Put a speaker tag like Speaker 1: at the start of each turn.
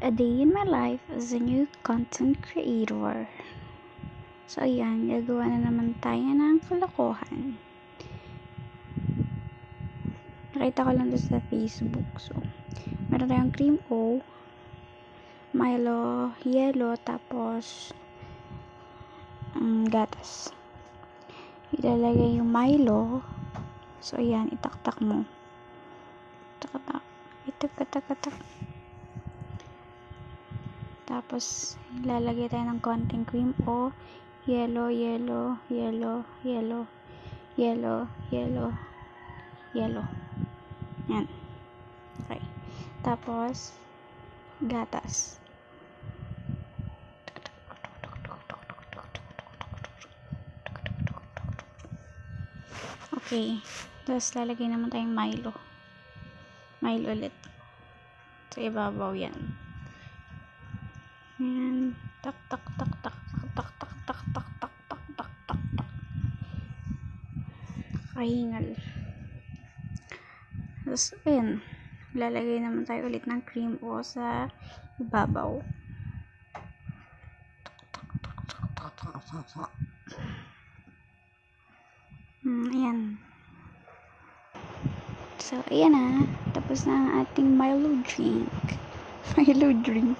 Speaker 1: a day in my life as a new content creator. So, ayan, gagawa na naman tayo ng kalokohan. Nakita ko lang doon sa Facebook. So, meron tayong cream O, Milo, yellow, tapos gatas. Ilalagay yung Milo. So, ayan, itaktak mo. Tak-tak. Itak-tak-tak. Tapos, ilalagay tayo ng konting cream O, yellow, yellow, yellow, yellow, yellow, yellow, yellow. Yan. Okay. Tapos, gatas. Okay. Tapos, lalagay naman tayong Milo. Milo ulit. Sa ibabaw yan. Yan. Tak, tak, tak, tak, tak, tak, tak, tak, tak, tak, tak, tak, tak. Kahingal. Tapos, ayan. Lalagay naman tayo ulit ng cream O sa ibabaw. Ayan. So, ayan na. Tapos na ang ating Milo drink. Milo drink.